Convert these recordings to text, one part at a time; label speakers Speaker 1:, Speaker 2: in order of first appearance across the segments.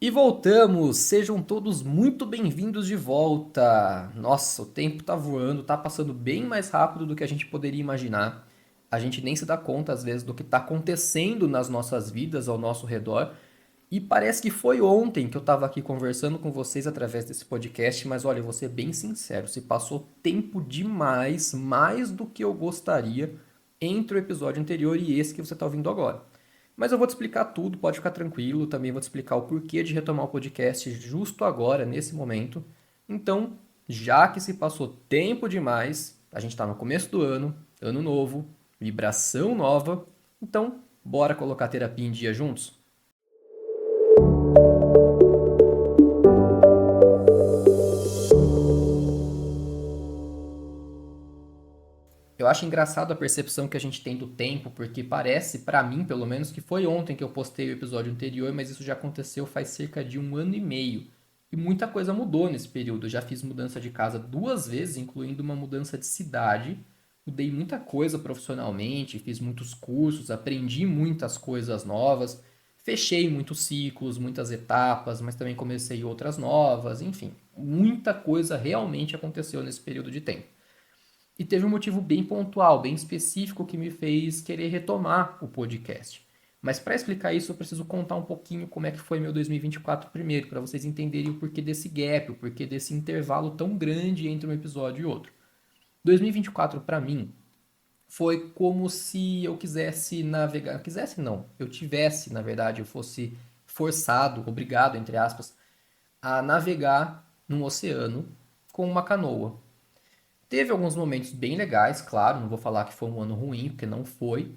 Speaker 1: E voltamos! Sejam todos muito bem-vindos de volta! Nossa, o tempo tá voando, tá passando bem mais rápido do que a gente poderia imaginar. A gente nem se dá conta, às vezes, do que tá acontecendo nas nossas vidas, ao nosso redor. E parece que foi ontem que eu tava aqui conversando com vocês através desse podcast, mas olha, eu vou ser bem sincero, se passou tempo demais, mais do que eu gostaria, entre o episódio anterior e esse que você tá ouvindo agora. Mas eu vou te explicar tudo, pode ficar tranquilo. Também vou te explicar o porquê de retomar o podcast justo agora, nesse momento. Então, já que se passou tempo demais, a gente está no começo do ano, ano novo, vibração nova. Então, bora colocar a terapia em dia juntos? Eu acho engraçado a percepção que a gente tem do tempo, porque parece, pra mim pelo menos, que foi ontem que eu postei o episódio anterior, mas isso já aconteceu faz cerca de um ano e meio. E muita coisa mudou nesse período. Eu já fiz mudança de casa duas vezes, incluindo uma mudança de cidade. Mudei muita coisa profissionalmente, fiz muitos cursos, aprendi muitas coisas novas, fechei muitos ciclos, muitas etapas, mas também comecei outras novas, enfim, muita coisa realmente aconteceu nesse período de tempo. E teve um motivo bem pontual, bem específico que me fez querer retomar o podcast. Mas para explicar isso, eu preciso contar um pouquinho como é que foi meu 2024 primeiro, para vocês entenderem o porquê desse gap, o porquê desse intervalo tão grande entre um episódio e outro. 2024 para mim foi como se eu quisesse navegar, quisesse não, eu tivesse, na verdade, eu fosse forçado, obrigado entre aspas, a navegar num oceano com uma canoa. Teve alguns momentos bem legais, claro, não vou falar que foi um ano ruim, porque não foi,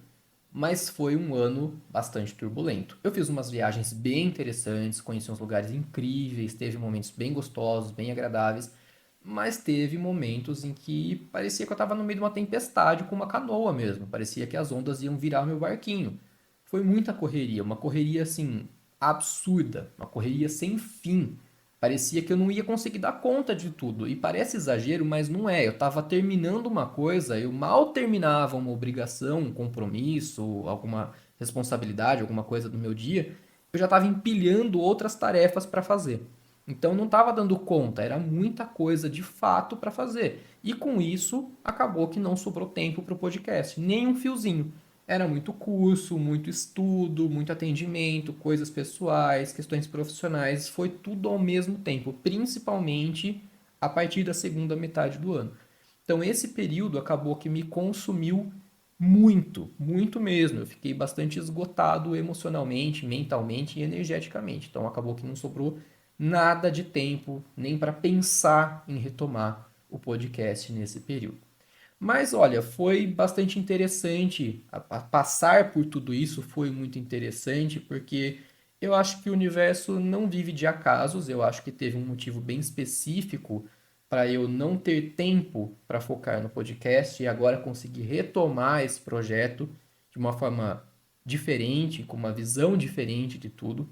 Speaker 1: mas foi um ano bastante turbulento. Eu fiz umas viagens bem interessantes, conheci uns lugares incríveis, teve momentos bem gostosos, bem agradáveis, mas teve momentos em que parecia que eu estava no meio de uma tempestade com uma canoa mesmo, parecia que as ondas iam virar meu barquinho. Foi muita correria, uma correria assim absurda, uma correria sem fim. Parecia que eu não ia conseguir dar conta de tudo. E parece exagero, mas não é. Eu estava terminando uma coisa, eu mal terminava uma obrigação, um compromisso, alguma responsabilidade, alguma coisa do meu dia, eu já estava empilhando outras tarefas para fazer. Então não estava dando conta, era muita coisa de fato para fazer. E com isso, acabou que não sobrou tempo para o podcast, nem um fiozinho. Era muito curso, muito estudo, muito atendimento, coisas pessoais, questões profissionais, foi tudo ao mesmo tempo, principalmente a partir da segunda metade do ano. Então esse período acabou que me consumiu muito, muito mesmo. Eu fiquei bastante esgotado emocionalmente, mentalmente e energeticamente. Então acabou que não sobrou nada de tempo nem para pensar em retomar o podcast nesse período. Mas olha, foi bastante interessante. Passar por tudo isso foi muito interessante, porque eu acho que o universo não vive de acasos. Eu acho que teve um motivo bem específico para eu não ter tempo para focar no podcast e agora conseguir retomar esse projeto de uma forma diferente, com uma visão diferente de tudo.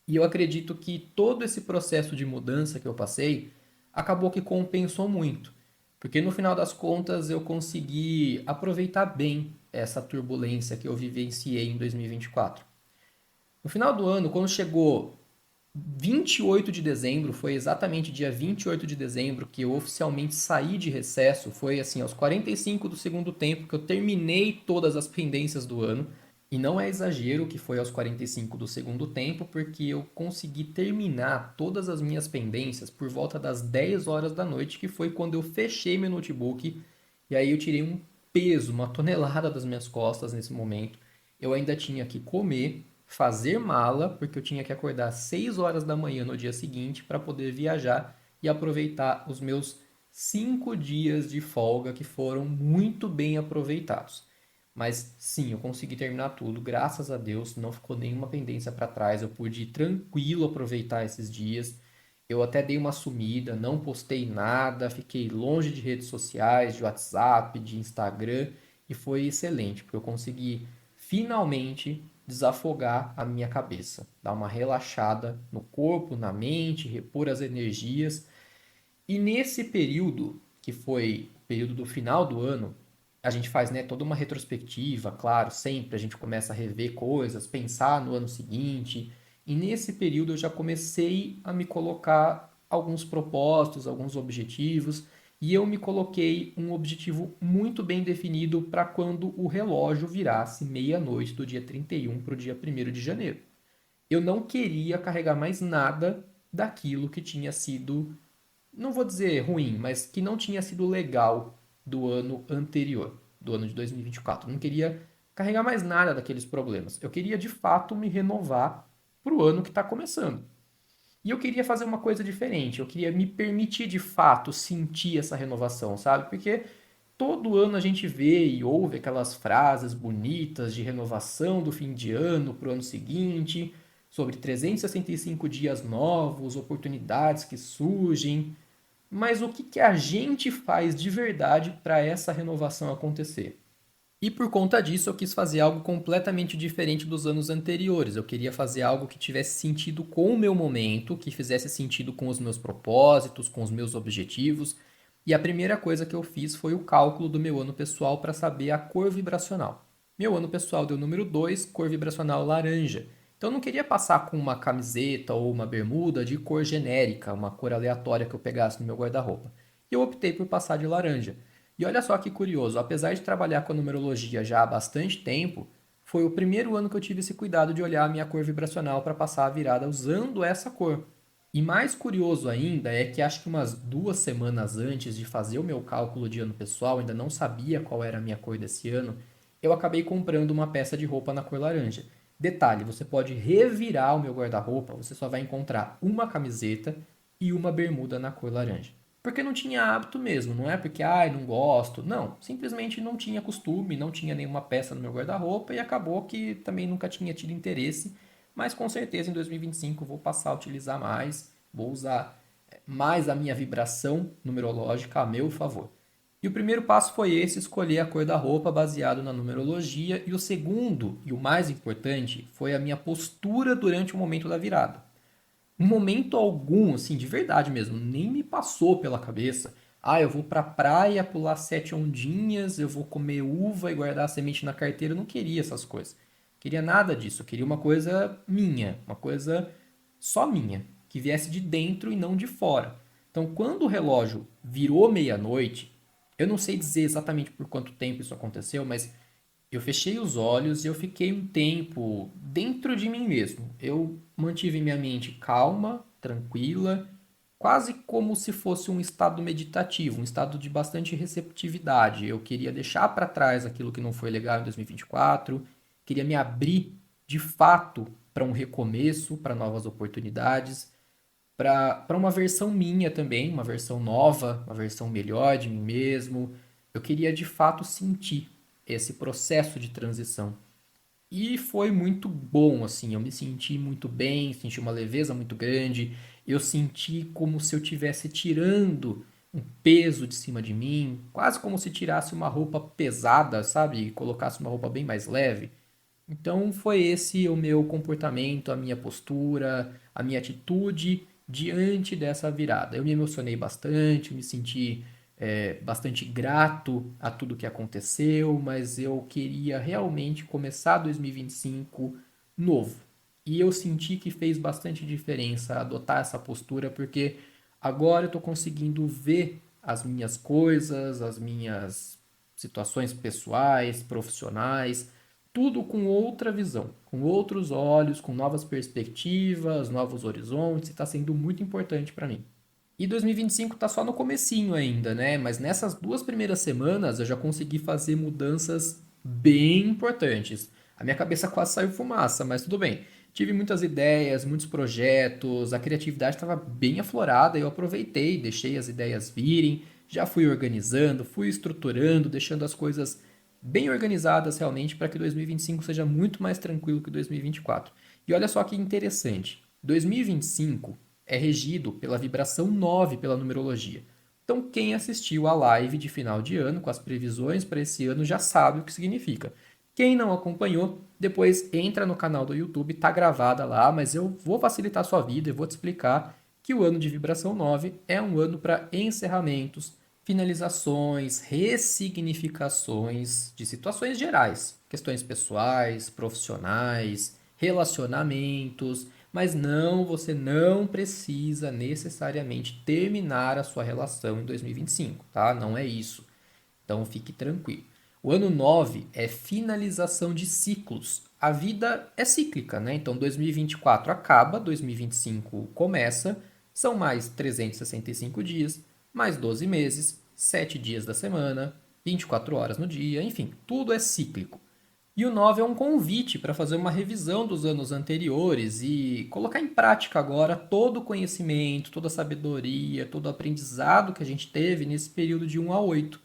Speaker 1: E eu acredito que todo esse processo de mudança que eu passei acabou que compensou muito. Porque no final das contas eu consegui aproveitar bem essa turbulência que eu vivenciei em 2024. No final do ano, quando chegou 28 de dezembro, foi exatamente dia 28 de dezembro que eu oficialmente saí de recesso. Foi assim, aos 45 do segundo tempo que eu terminei todas as pendências do ano. E não é exagero que foi aos 45 do segundo tempo, porque eu consegui terminar todas as minhas pendências por volta das 10 horas da noite, que foi quando eu fechei meu notebook. E aí eu tirei um peso, uma tonelada das minhas costas nesse momento. Eu ainda tinha que comer, fazer mala, porque eu tinha que acordar às 6 horas da manhã no dia seguinte para poder viajar e aproveitar os meus 5 dias de folga que foram muito bem aproveitados. Mas sim, eu consegui terminar tudo, graças a Deus, não ficou nenhuma pendência para trás, eu pude tranquilo aproveitar esses dias. Eu até dei uma sumida, não postei nada, fiquei longe de redes sociais, de WhatsApp, de Instagram, e foi excelente, porque eu consegui finalmente desafogar a minha cabeça, dar uma relaxada no corpo, na mente, repor as energias. E nesse período, que foi o período do final do ano, a gente faz, né, toda uma retrospectiva, claro, sempre a gente começa a rever coisas, pensar no ano seguinte. E nesse período eu já comecei a me colocar alguns propósitos, alguns objetivos, e eu me coloquei um objetivo muito bem definido para quando o relógio virasse meia-noite do dia 31 para o dia 1º de janeiro. Eu não queria carregar mais nada daquilo que tinha sido, não vou dizer ruim, mas que não tinha sido legal do ano anterior, do ano de 2024. Eu não queria carregar mais nada daqueles problemas. Eu queria de fato me renovar para o ano que está começando. E eu queria fazer uma coisa diferente. Eu queria me permitir de fato sentir essa renovação, sabe? Porque todo ano a gente vê e ouve aquelas frases bonitas de renovação do fim de ano para o ano seguinte, sobre 365 dias novos, oportunidades que surgem. Mas o que a gente faz de verdade para essa renovação acontecer? E por conta disso, eu quis fazer algo completamente diferente dos anos anteriores. Eu queria fazer algo que tivesse sentido com o meu momento, que fizesse sentido com os meus propósitos, com os meus objetivos. E a primeira coisa que eu fiz foi o cálculo do meu ano pessoal para saber a cor vibracional. Meu ano pessoal deu número 2, cor vibracional laranja. Então eu não queria passar com uma camiseta ou uma bermuda de cor genérica, uma cor aleatória que eu pegasse no meu guarda-roupa. E eu optei por passar de laranja. E olha só que curioso, apesar de trabalhar com a numerologia já há bastante tempo, foi o primeiro ano que eu tive esse cuidado de olhar a minha cor vibracional para passar a virada usando essa cor. E mais curioso ainda é que acho que umas 2 semanas antes de fazer o meu cálculo de ano pessoal, ainda não sabia qual era a minha cor desse ano, eu acabei comprando uma peça de roupa na cor laranja. Detalhe, você pode revirar o meu guarda-roupa, você só vai encontrar uma camiseta e uma bermuda na cor laranja. Porque não tinha hábito mesmo, não é porque, ai, não gosto. Não, simplesmente não tinha costume, não tinha nenhuma peça no meu guarda-roupa e acabou que também nunca tinha tido interesse. Mas com certeza em 2025 vou passar a utilizar mais, vou usar mais a minha vibração numerológica a meu favor. E o primeiro passo foi esse, escolher a cor da roupa baseado na numerologia. E o segundo, e o mais importante, foi a minha postura durante o momento da virada. Em momento algum, assim, de verdade mesmo, nem me passou pela cabeça. Ah, eu vou pra praia pular 7 ondinhas, eu vou comer uva e guardar a semente na carteira. Eu não queria essas coisas. Queria nada disso. Eu queria uma coisa minha, uma coisa só minha, que viesse de dentro e não de fora. Então, quando o relógio virou meia-noite, eu não sei dizer exatamente por quanto tempo isso aconteceu, mas eu fechei os olhos e eu fiquei um tempo dentro de mim mesmo. Eu mantive minha mente calma, tranquila, quase como se fosse um estado meditativo, um estado de bastante receptividade. Eu queria deixar para trás aquilo que não foi legal em 2024, queria me abrir de fato para um recomeço, para novas oportunidades, para uma versão minha também, uma versão nova, uma versão melhor de mim mesmo. Eu queria de fato sentir esse processo de transição. E foi muito bom, assim, eu me senti muito bem, senti uma leveza muito grande. Eu senti como se eu tivesse tirando um peso de cima de mim, quase como se tirasse uma roupa pesada, sabe? E colocasse uma roupa bem mais leve. Então foi esse o meu comportamento, a minha postura, a minha atitude diante dessa virada. Eu me emocionei bastante, me senti bastante grato a tudo que aconteceu, mas eu queria realmente começar 2025 novo. E eu senti que fez bastante diferença adotar essa postura, porque agora eu estou conseguindo ver as minhas coisas, as minhas situações pessoais, profissionais, tudo com outra visão, com outros olhos, com novas perspectivas, novos horizontes, e está sendo muito importante para mim. E 2025 tá só no comecinho ainda, né? Mas nessas 2 primeiras semanas eu já consegui fazer mudanças bem importantes. A minha cabeça quase saiu fumaça, mas tudo bem. Tive muitas ideias, muitos projetos, a criatividade estava bem aflorada e eu aproveitei, deixei as ideias virem, já fui organizando, fui estruturando, deixando as coisas bem organizadas realmente para que 2025 seja muito mais tranquilo que 2024. E olha só que interessante, 2025 é regido pela vibração 9 pela numerologia. Então, quem assistiu a live de final de ano com as previsões para esse ano já sabe o que significa. Quem não acompanhou, depois entra no canal do YouTube, tá gravada lá, mas eu vou facilitar a sua vida e vou te explicar que o ano de vibração 9 é um ano para encerramentos, finalizações, ressignificações de situações gerais, questões pessoais, profissionais, relacionamentos, Mas não, você não precisa necessariamente terminar a sua relação em 2025, tá? Não é isso. Então fique tranquilo. O ano 9 é finalização de ciclos. A vida é cíclica, né? Então 2024 acaba, 2025 começa, são mais 365 dias, mais 12 meses, 7 dias da semana, 24 horas no dia, enfim, tudo é cíclico. E o 9 é um convite para fazer uma revisão dos anos anteriores e colocar em prática agora todo o conhecimento, toda a sabedoria, todo o aprendizado que a gente teve nesse período de 1 a 8.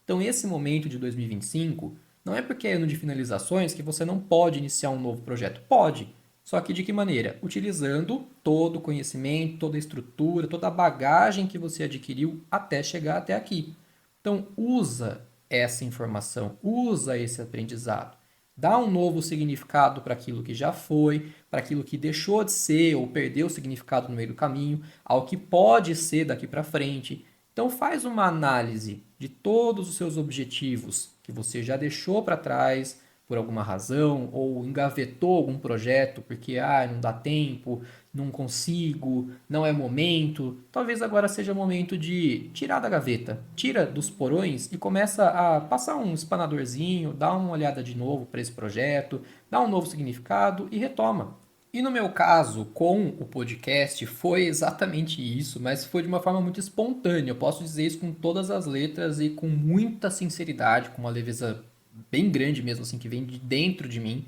Speaker 1: Então, esse momento de 2025 não é porque é ano de finalizações que você não pode iniciar um novo projeto. Pode. Só que de que maneira? Utilizando todo o conhecimento, toda a estrutura, toda a bagagem que você adquiriu até chegar até aqui. Então, usa essa informação, usa esse aprendizado. Dá um novo significado para aquilo que já foi, para aquilo que deixou de ser ou perdeu o significado no meio do caminho, ao que pode ser daqui para frente. Então faz uma análise de todos os seus objetivos que você já deixou para trás por alguma razão ou engavetou algum projeto porque não dá tempo, não consigo, não é momento. Talvez agora seja momento de tirar da gaveta, tira dos porões e começa a passar um espanadorzinho, dá uma olhada de novo para esse projeto, dá um novo significado e retoma. E no meu caso, com o podcast, foi exatamente isso, mas foi de uma forma muito espontânea. Eu posso dizer isso com todas as letras e com muita sinceridade, com uma leveza bem grande mesmo, assim, que vem de dentro de mim,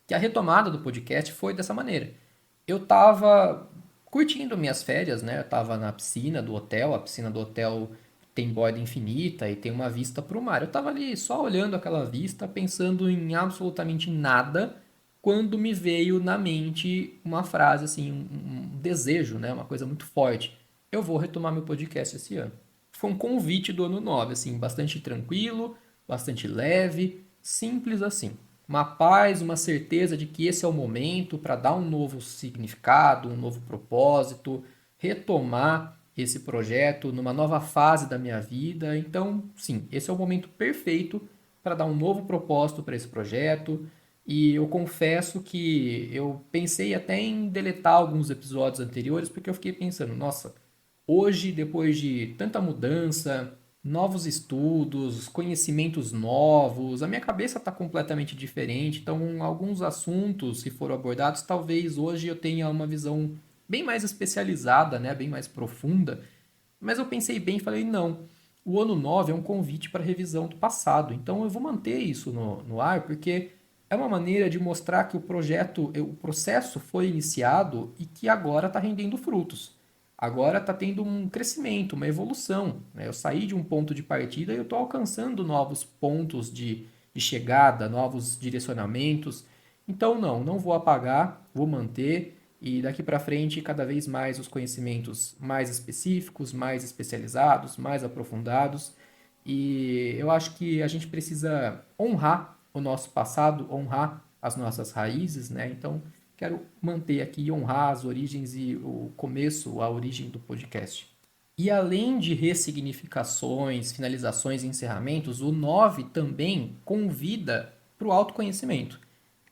Speaker 1: que a retomada do podcast foi dessa maneira. Eu tava curtindo minhas férias, né? Eu tava na piscina do hotel, a piscina do hotel tem borda infinita e tem uma vista para o mar. Eu tava ali só olhando aquela vista, pensando em absolutamente nada, quando me veio na mente uma frase, assim, um desejo, né? Uma coisa muito forte. Eu vou retomar meu podcast esse ano. Foi um convite do ano 9, assim, bastante tranquilo, bastante leve, simples assim. Uma paz, uma certeza de que esse é o momento para dar um novo significado, um novo propósito, retomar esse projeto numa nova fase da minha vida. Então, sim, esse é o momento perfeito para dar um novo propósito para esse projeto. E eu confesso que eu pensei até em deletar alguns episódios anteriores, porque eu fiquei pensando, nossa, hoje, depois de tanta mudança, novos estudos, conhecimentos novos, a minha cabeça está completamente diferente. Então, alguns assuntos, se foram abordados, talvez hoje eu tenha uma visão bem mais especializada, né? Bem mais profunda. Mas eu pensei bem e falei, não. O ano 9 é um convite para revisão do passado. Então eu vou manter isso no ar, porque é uma maneira de mostrar que o processo foi iniciado e que agora está rendendo frutos. Agora está tendo um crescimento, uma evolução, né? Eu saí de um ponto de partida e eu estou alcançando novos pontos de chegada, novos direcionamentos. Então, não vou apagar, vou manter e daqui para frente cada vez mais os conhecimentos mais específicos, mais especializados, mais aprofundados. E eu acho que a gente precisa honrar o nosso passado, honrar as nossas raízes, né? Então, quero manter aqui e honrar as origens e o começo, a origem do podcast. E além de ressignificações, finalizações e encerramentos, o 9 também convida para o autoconhecimento.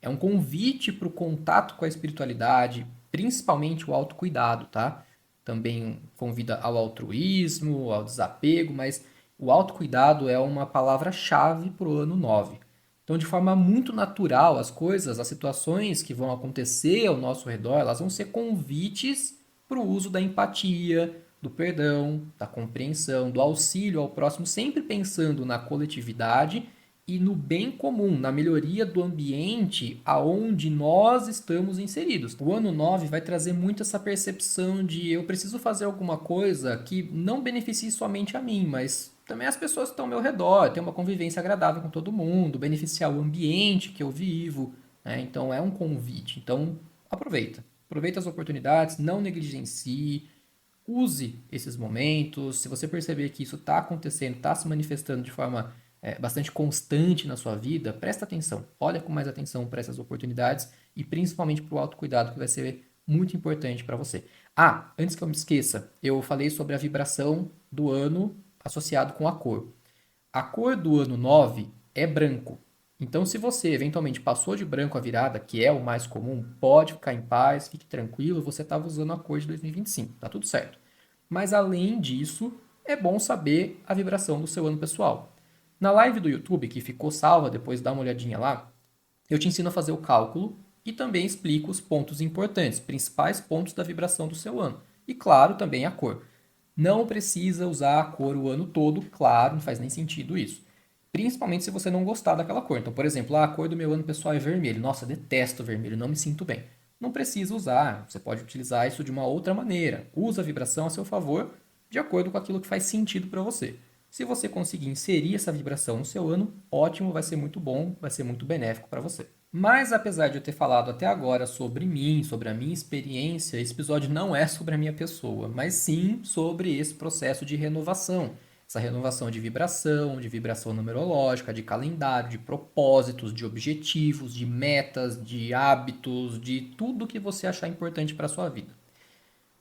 Speaker 1: É um convite para o contato com a espiritualidade, principalmente o autocuidado, tá? Também convida ao altruísmo, ao desapego, mas o autocuidado é uma palavra-chave para o ano 9. Então, de forma muito natural, as coisas, as situações que vão acontecer ao nosso redor, elas vão ser convites para o uso da empatia, do perdão, da compreensão, do auxílio ao próximo, sempre pensando na coletividade e no bem comum, na melhoria do ambiente aonde nós estamos inseridos. O ano 9 vai trazer muito essa percepção de eu preciso fazer alguma coisa que não beneficie somente a mim, mas também as pessoas que estão ao meu redor, ter uma convivência agradável com todo mundo, beneficiar o ambiente que eu vivo, né? Então é um convite. Então aproveita. Aproveita as oportunidades, não negligencie, use esses momentos. Se você perceber que isso está acontecendo, está se manifestando de forma bastante constante na sua vida, presta atenção. Olha com mais atenção para essas oportunidades e principalmente para o autocuidado, que vai ser muito importante para você. Antes que eu me esqueça, eu falei sobre a vibração do ano associado com a cor. A cor do ano 9 é branco. Então, se você eventualmente passou de branco a virada, que é o mais comum, pode ficar em paz, fique tranquilo, você estava usando a cor de 2025, tá tudo certo. Mas além disso, é bom saber a vibração do seu ano pessoal. Na live do YouTube, que ficou salva, depois dá uma olhadinha lá, eu te ensino a fazer o cálculo e também explico os pontos importantes, principais pontos da vibração do seu ano. E claro, também a cor. Não precisa usar a cor o ano todo, claro, não faz nem sentido isso. Principalmente se você não gostar daquela cor. Então, por exemplo, a cor do meu ano pessoal é vermelho. Nossa, detesto vermelho, não me sinto bem. Não precisa usar, você pode utilizar isso de uma outra maneira. Usa a vibração a seu favor, de acordo com aquilo que faz sentido para você. Se você conseguir inserir essa vibração no seu ano, ótimo, vai ser muito bom, vai ser muito benéfico para você. Mas apesar de eu ter falado até agora sobre mim, sobre a minha experiência, esse episódio não é sobre a minha pessoa, mas sim sobre esse processo de renovação. Essa renovação de vibração numerológica, de calendário, de propósitos, de objetivos, de metas, de hábitos, de tudo que você achar importante para a sua vida.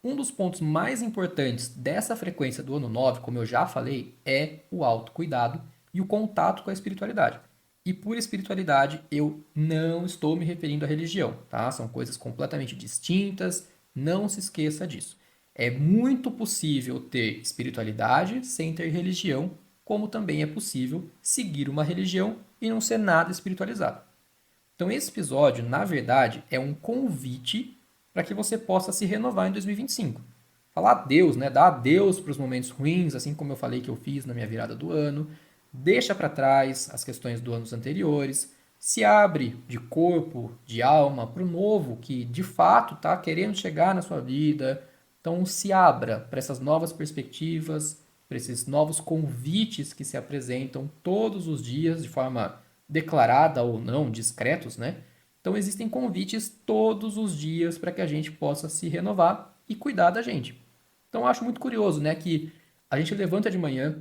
Speaker 1: Um dos pontos mais importantes dessa frequência do ano 9, como eu já falei, é o autocuidado e o contato com a espiritualidade. E por espiritualidade, eu não estou me referindo à religião, tá? São coisas completamente distintas, não se esqueça disso. É muito possível ter espiritualidade sem ter religião, como também é possível seguir uma religião e não ser nada espiritualizado. Então, esse episódio, na verdade, é um convite para que você possa se renovar em 2025. Falar adeus, né? Dar adeus para os momentos ruins, assim como eu falei que eu fiz na minha virada do ano. Deixa para trás as questões dos anos anteriores. Se abre de corpo, de alma, para o novo que de fato está querendo chegar na sua vida. Então, se abra para essas novas perspectivas, para esses novos convites que se apresentam todos os dias de forma declarada ou não, discretos, né? Então existem convites todos os dias para que a gente possa se renovar e cuidar da gente. Então eu acho muito curioso, né, que a gente levanta de manhã,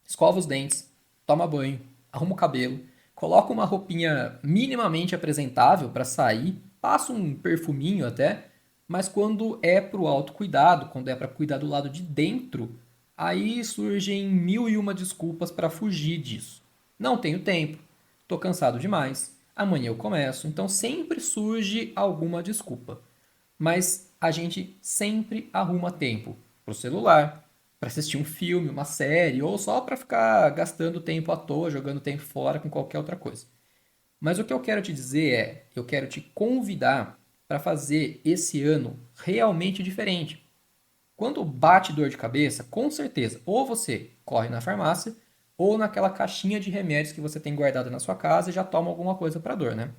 Speaker 1: escova os dentes, toma banho, arruma o cabelo, coloca uma roupinha minimamente apresentável para sair, passa um perfuminho até, mas quando é para o autocuidado, quando é para cuidar do lado de dentro, aí surgem mil e uma desculpas para fugir disso. Não tenho tempo, estou cansado demais, amanhã eu começo, então sempre surge alguma desculpa. Mas a gente sempre arruma tempo para o celular, para assistir um filme, uma série, ou só para ficar gastando tempo à toa, jogando tempo fora com qualquer outra coisa. Mas o que eu quero te dizer é, eu quero te convidar para fazer esse ano realmente diferente. Quando bate dor de cabeça, com certeza, ou você corre na farmácia, ou naquela caixinha de remédios que você tem guardada na sua casa e já toma alguma coisa para dor, né?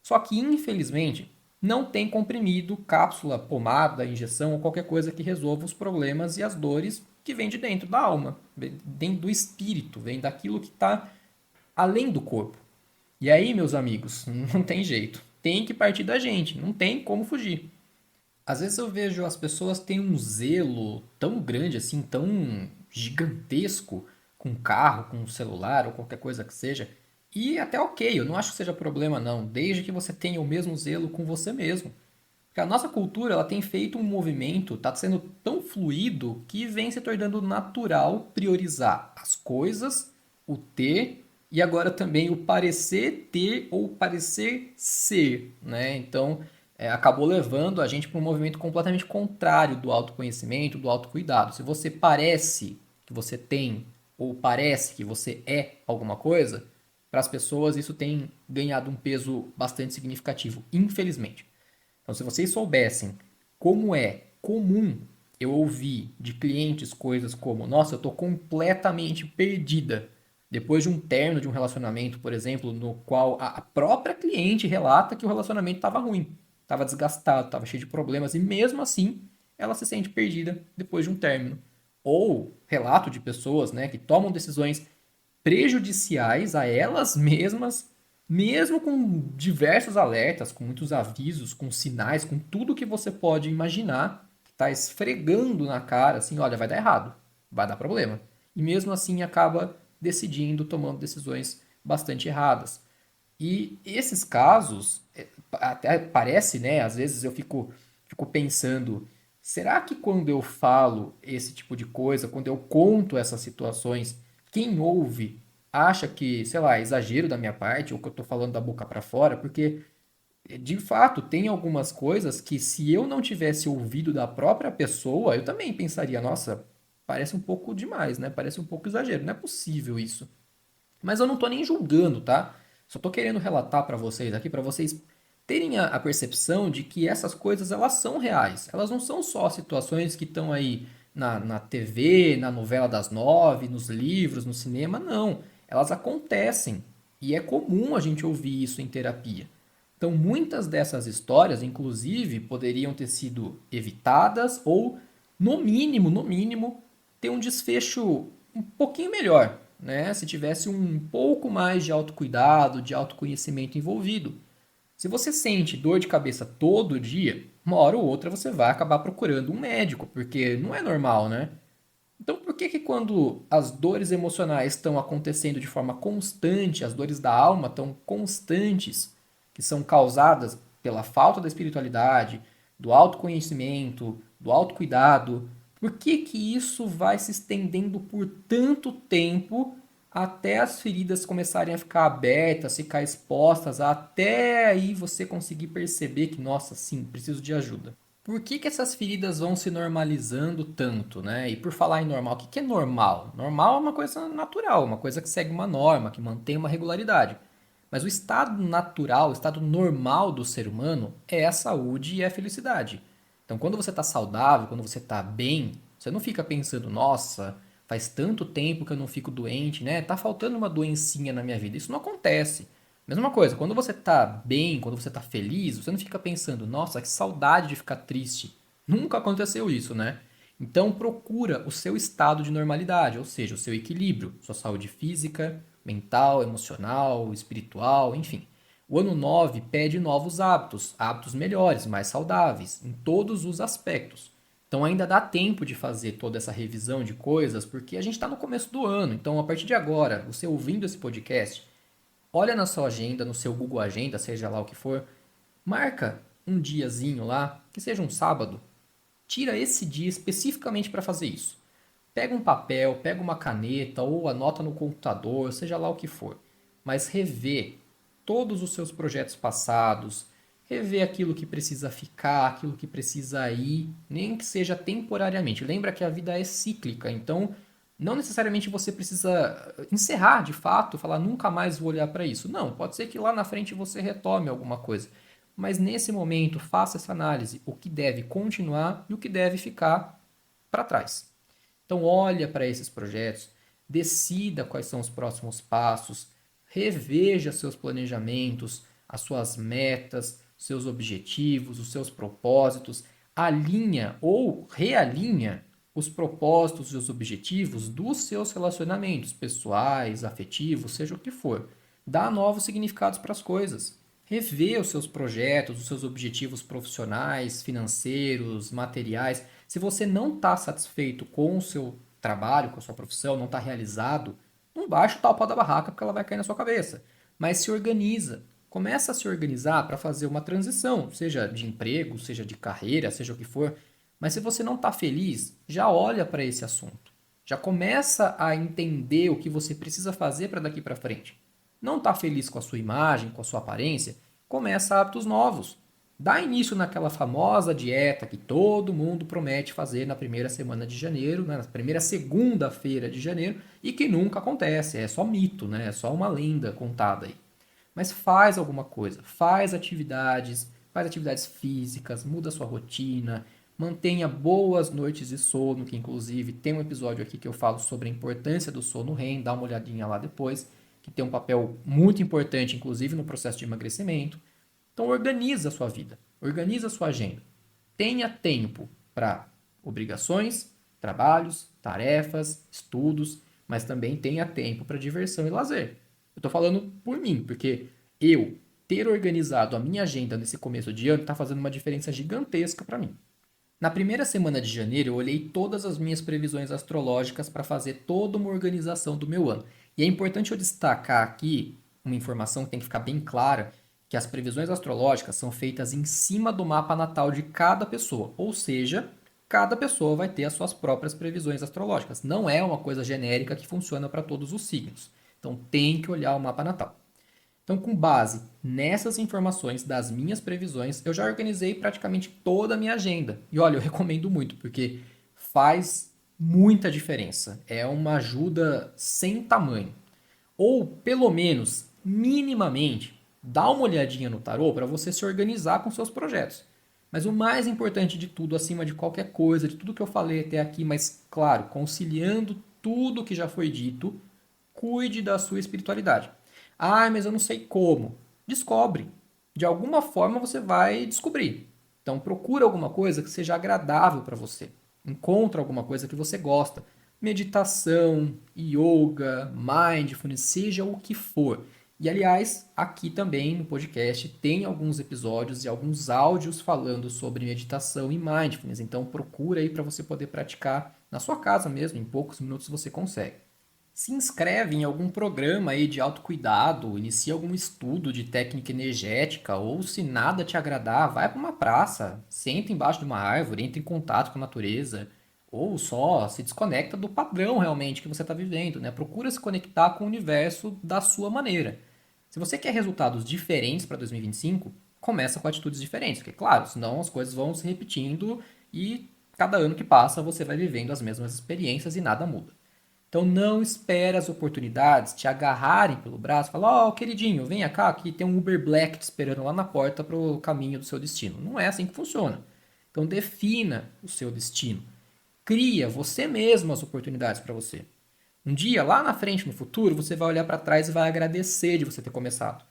Speaker 1: Só que, infelizmente, não tem comprimido, cápsula, pomada, injeção ou qualquer coisa que resolva os problemas e as dores que vêm de dentro da alma, vem do espírito, vem daquilo que está além do corpo. E aí, meus amigos, não tem jeito. Tem que partir da gente, não tem como fugir. Às vezes eu vejo as pessoas têm um zelo tão grande assim, tão gigantesco com carro, com celular ou qualquer coisa que seja. E até ok, eu não acho que seja problema não, desde que você tenha o mesmo zelo com você mesmo. Porque a nossa cultura, ela tem feito um movimento, está sendo tão fluido que vem se tornando natural priorizar as coisas, o ter e agora também o parecer ter ou parecer ser, né? Então, acabou levando a gente para um movimento completamente contrário do autoconhecimento, do autocuidado. Se você parece que você tem ou parece que você é alguma coisa, para as pessoas isso tem ganhado um peso bastante significativo, infelizmente. Então, se vocês soubessem como é comum eu ouvir de clientes coisas como: nossa, eu estou completamente perdida. Depois de um término de um relacionamento, por exemplo, no qual a própria cliente relata que o relacionamento estava ruim, estava desgastado, estava cheio de problemas, e mesmo assim ela se sente perdida depois de um término. Ou relato de pessoas, né, que tomam decisões prejudiciais a elas mesmas, mesmo com diversos alertas, com muitos avisos, com sinais, com tudo que você pode imaginar, que está esfregando na cara, assim, olha, vai dar errado, vai dar problema. E mesmo assim acaba decidindo, tomando decisões bastante erradas. E esses casos, até parece, né? Às vezes eu fico pensando, será que quando eu falo esse tipo de coisa, quando eu conto essas situações, quem ouve acha que, sei lá, é exagero da minha parte, ou que eu tô falando da boca pra fora, porque de fato tem algumas coisas que se eu não tivesse ouvido da própria pessoa, eu também pensaria, nossa, parece um pouco demais, né? Parece um pouco exagero, não é possível isso. Mas eu não tô nem julgando, tá? Só tô querendo relatar pra vocês aqui, pra vocês terem a percepção de que essas coisas elas são reais. Elas não são só situações que estão aí na TV, na novela das nove, nos livros, no cinema, não. Elas acontecem. E é comum a gente ouvir isso em terapia. Então, muitas dessas histórias, inclusive, poderiam ter sido evitadas ou, no mínimo, ter um desfecho um pouquinho melhor, né? Se tivesse um pouco mais de autocuidado, de autoconhecimento envolvido. Se você sente dor de cabeça todo dia, uma hora ou outra você vai acabar procurando um médico, porque não é normal, né? Então, por que que quando as dores emocionais estão acontecendo de forma constante, as dores da alma estão constantes, que são causadas pela falta da espiritualidade, do autoconhecimento, do autocuidado, por que que isso vai se estendendo por tanto tempo até as feridas começarem a ficar abertas, ficar expostas, até aí você conseguir perceber que, nossa, sim, preciso de ajuda? Por que que essas feridas vão se normalizando tanto, né? E por falar em normal, o que que é normal? Normal é uma coisa natural, uma coisa que segue uma norma, que mantém uma regularidade. Mas o estado natural, o estado normal do ser humano é a saúde e a felicidade. Então, quando você está saudável, quando você está bem, você não fica pensando, nossa, faz tanto tempo que eu não fico doente, né? Tá faltando uma doencinha na minha vida. Isso não acontece. Mesma coisa, quando você tá bem, quando você tá feliz, você não fica pensando, nossa, que saudade de ficar triste. Nunca aconteceu isso, né? Então procura o seu estado de normalidade, ou seja, o seu equilíbrio, sua saúde física, mental, emocional, espiritual, enfim. O ano 9 pede novos hábitos, hábitos melhores, mais saudáveis, em todos os aspectos. Então ainda dá tempo de fazer toda essa revisão de coisas, porque a gente está no começo do ano. Então, a partir de agora, você ouvindo esse podcast, olha na sua agenda, no seu Google Agenda, seja lá o que for, marca um diazinho lá, que seja um sábado, tira esse dia especificamente para fazer isso. Pega um papel, pega uma caneta ou anota no computador, seja lá o que for. Mas revê todos os seus projetos passados, rever aquilo que precisa ficar, aquilo que precisa ir, nem que seja temporariamente. Lembra que a vida é cíclica, então não necessariamente você precisa encerrar de fato, falar nunca mais vou olhar para isso. Não, pode ser que lá na frente você retome alguma coisa. Mas nesse momento, faça essa análise, o que deve continuar e o que deve ficar para trás. Então, olha para esses projetos, decida quais são os próximos passos, reveja seus planejamentos, as suas metas, seus objetivos, os seus propósitos, alinha ou realinha os propósitos e os objetivos dos seus relacionamentos pessoais, afetivos, seja o que for. Dá novos significados para as coisas. Revê os seus projetos, os seus objetivos profissionais, financeiros, materiais. Se você não está satisfeito com o seu trabalho, com a sua profissão, não está realizado, não baixa o tal pau da barraca porque ela vai cair na sua cabeça. Mas se organiza. Começa a se organizar para fazer uma transição, seja de emprego, seja de carreira, seja o que for. Mas se você não está feliz, já olha para esse assunto. Já começa a entender o que você precisa fazer para daqui para frente. Não está feliz com a sua imagem, com a sua aparência? Começa hábitos novos. Dá início naquela famosa dieta que todo mundo promete fazer na primeira semana de janeiro, né, na primeira segunda-feira de janeiro, e que nunca acontece, é só mito, né, é só uma lenda contada aí. Mas faz atividades físicas, muda a sua rotina, mantenha boas noites de sono, que inclusive tem um episódio aqui que eu falo sobre a importância do sono REM, dá uma olhadinha lá depois, que tem um papel muito importante, inclusive no processo de emagrecimento. Então organiza a sua vida, organiza a sua agenda. Tenha tempo para obrigações, trabalhos, tarefas, estudos, mas também tenha tempo para diversão e lazer. Eu estou falando por mim, porque eu ter organizado a minha agenda nesse começo de ano está fazendo uma diferença gigantesca para mim. Na primeira semana de janeiro, eu olhei todas as minhas previsões astrológicas para fazer toda uma organização do meu ano. E é importante eu destacar aqui uma informação que tem que ficar bem clara, que as previsões astrológicas são feitas em cima do mapa natal de cada pessoa, ou seja, cada pessoa vai ter as suas próprias previsões astrológicas. Não é uma coisa genérica que funciona para todos os signos. Então tem que olhar o mapa natal. Então, com base nessas informações das minhas previsões, eu já organizei praticamente toda a minha agenda. E olha, eu recomendo muito, porque faz muita diferença. É uma ajuda sem tamanho. Ou, pelo menos, minimamente, dá uma olhadinha no tarô para você se organizar com seus projetos. Mas o mais importante de tudo, acima de qualquer coisa, de tudo que eu falei até aqui, mas claro, conciliando tudo que já foi dito, cuide da sua espiritualidade. Ah, mas eu não sei como. Descobre. De alguma forma você vai descobrir. Então procura alguma coisa que seja agradável para você. Encontra alguma coisa que você gosta. Meditação, yoga, mindfulness, seja o que for. E aliás, aqui também no podcast tem alguns episódios e alguns áudios falando sobre meditação e mindfulness. Então procura aí para você poder praticar na sua casa mesmo, em poucos minutos você consegue. Se inscreve em algum programa aí de autocuidado, inicia algum estudo de técnica energética, ou se nada te agradar, vai para uma praça, senta embaixo de uma árvore, entra em contato com a natureza, ou só se desconecta do padrão realmente que você está vivendo, né? Procura se conectar com o universo da sua maneira. Se você quer resultados diferentes para 2025, começa com atitudes diferentes, porque claro, senão as coisas vão se repetindo e cada ano que passa você vai vivendo as mesmas experiências e nada muda. Então não espere as oportunidades te agarrarem pelo braço e falar, ó, queridinho, vem cá que tem um Uber Black te esperando lá na porta para o caminho do seu destino. Não é assim que funciona. Então defina o seu destino. Cria você mesmo as oportunidades para você. Um dia, lá na frente, no futuro, você vai olhar para trás e vai agradecer de você ter começado.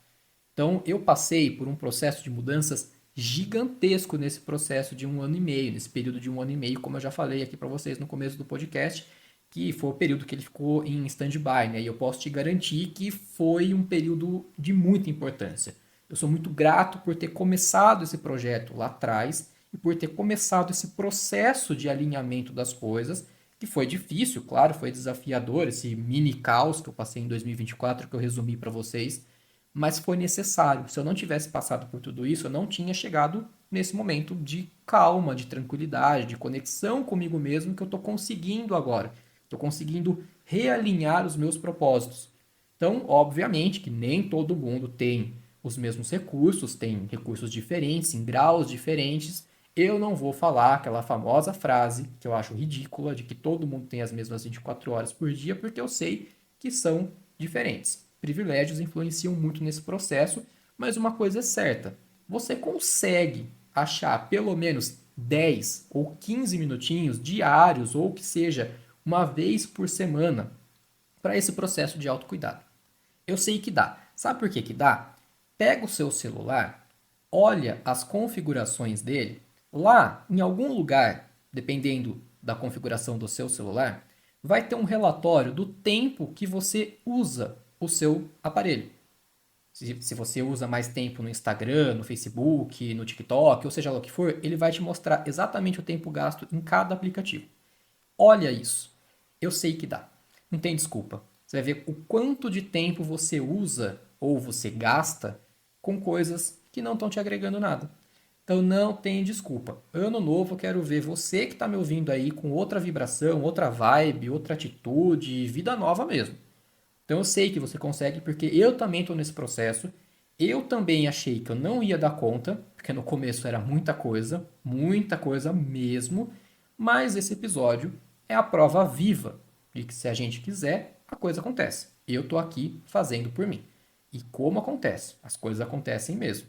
Speaker 1: Então eu passei por um processo de mudanças gigantesco nesse processo de um ano e meio, nesse período de um ano e meio, como eu já falei aqui para vocês no começo do podcast, que foi o período que ele ficou em stand-by, né? E eu posso te garantir que foi um período de muita importância. Eu sou muito grato por ter começado esse projeto lá atrás e por ter começado esse processo de alinhamento das coisas, que foi difícil, claro, foi desafiador, esse mini caos que eu passei em 2024, que eu resumi para vocês, mas foi necessário. Se eu não tivesse passado por tudo isso, eu não tinha chegado nesse momento de calma, de tranquilidade, de conexão comigo mesmo que eu estou conseguindo agora. Estou conseguindo realinhar os meus propósitos. Então, obviamente que nem todo mundo tem os mesmos recursos, tem recursos diferentes, em graus diferentes. Eu não vou falar aquela famosa frase que eu acho ridícula de que todo mundo tem as mesmas 24 horas por dia, porque eu sei que são diferentes. Privilégios influenciam muito nesse processo, mas uma coisa é certa: você consegue achar pelo menos 10 ou 15 minutinhos diários, ou que seja uma vez por semana, para esse processo de autocuidado. Eu sei que dá. Sabe por que que dá? Pega o seu celular, olha as configurações dele, lá em algum lugar, dependendo da configuração do seu celular, vai ter um relatório do tempo que você usa o seu aparelho. Se você usa mais tempo no Instagram, no Facebook, no TikTok, ou seja lá o que for, ele vai te mostrar exatamente o tempo gasto em cada aplicativo. Olha isso. Eu sei que dá. Não tem desculpa. Você vai ver o quanto de tempo você usa ou você gasta com coisas que não estão te agregando nada. Então não tem desculpa. Ano novo eu quero ver você que está me ouvindo aí com outra vibração, outra vibe, outra atitude, vida nova mesmo. Então eu sei que você consegue porque eu também estou nesse processo. Eu também achei que eu não ia dar conta, porque no começo era muita coisa mesmo. Mas esse episódio é a prova viva de que se a gente quiser, a coisa acontece. Eu estou aqui fazendo por mim. E como acontece? As coisas acontecem mesmo.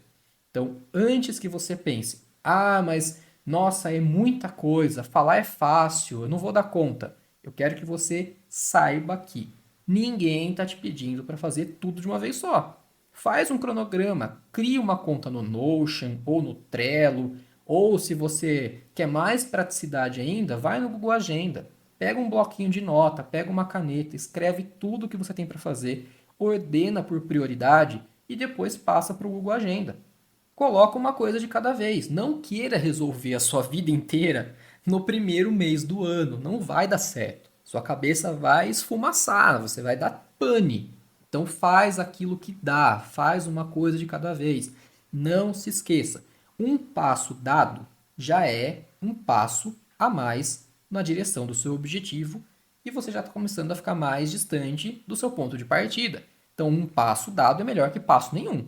Speaker 1: Então, antes que você pense, ah, mas nossa, é muita coisa, falar é fácil, eu não vou dar conta. Eu quero que você saiba que ninguém está te pedindo para fazer tudo de uma vez só. Faz um cronograma, cria uma conta no Notion ou no Trello, ou se você quer mais praticidade ainda, vai no Google Agenda. Pega um bloquinho de nota, pega uma caneta, escreve tudo o que você tem para fazer, ordena por prioridade e depois passa para o Google Agenda. Coloca uma coisa de cada vez. Não queira resolver a sua vida inteira no primeiro mês do ano. Não vai dar certo. Sua cabeça vai esfumaçar, você vai dar pane. Então faz aquilo que dá, faz uma coisa de cada vez. Não se esqueça, um passo dado já é um passo a mais na direção do seu objetivo e você já está começando a ficar mais distante do seu ponto de partida. Então, um passo dado é melhor que passo nenhum.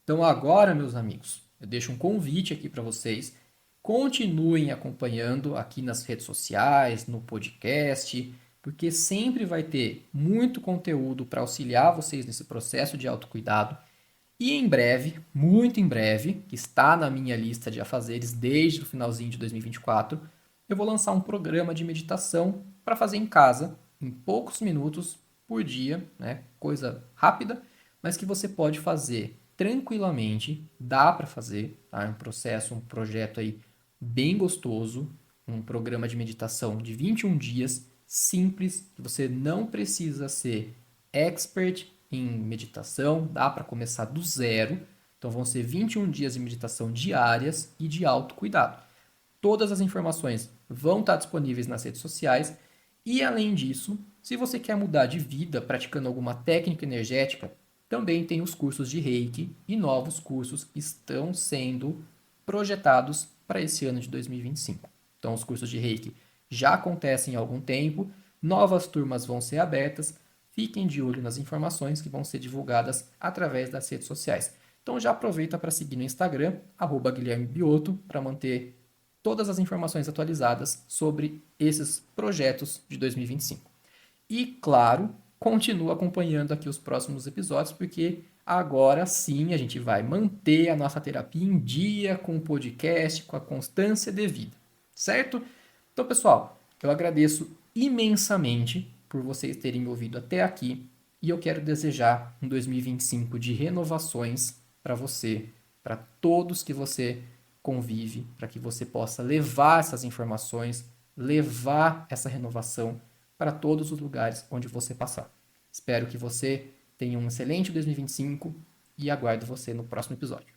Speaker 1: Então, agora, meus amigos, eu deixo um convite aqui para vocês. Continuem acompanhando aqui nas redes sociais, no podcast, porque sempre vai ter muito conteúdo para auxiliar vocês nesse processo de autocuidado. E em breve, muito em breve, que está na minha lista de afazeres desde o finalzinho de 2024, eu vou lançar um programa de meditação para fazer em casa, em poucos minutos por dia, né? Coisa rápida, mas que você pode fazer tranquilamente, dá para fazer, tá? É um processo, um projeto aí bem gostoso, um programa de meditação de 21 dias, simples, que você não precisa ser expert em meditação, dá para começar do zero. Então vão ser 21 dias de meditação diárias e de autocuidado. Todas as informações vão estar disponíveis nas redes sociais. E além disso, se você quer mudar de vida praticando alguma técnica energética, também tem os cursos de Reiki e novos cursos que estão sendo projetados para esse ano de 2025. Então, os cursos de Reiki já acontecem há algum tempo, novas turmas vão ser abertas. Fiquem de olho nas informações que vão ser divulgadas através das redes sociais. Então já aproveita para seguir no Instagram, Guilherme Bioto, para manter todas as informações atualizadas sobre esses projetos de 2025. E, claro, continua acompanhando aqui os próximos episódios, porque agora sim a gente vai manter a nossa terapia em dia com o podcast, com a constância devida, certo? Então, pessoal, eu agradeço imensamente por vocês terem me ouvido até aqui e eu quero desejar um 2025 de renovações para você, para todos que você convive, para que você possa levar essas informações, levar essa renovação para todos os lugares onde você passar. Espero que você tenha um excelente 2025 e aguardo você no próximo episódio.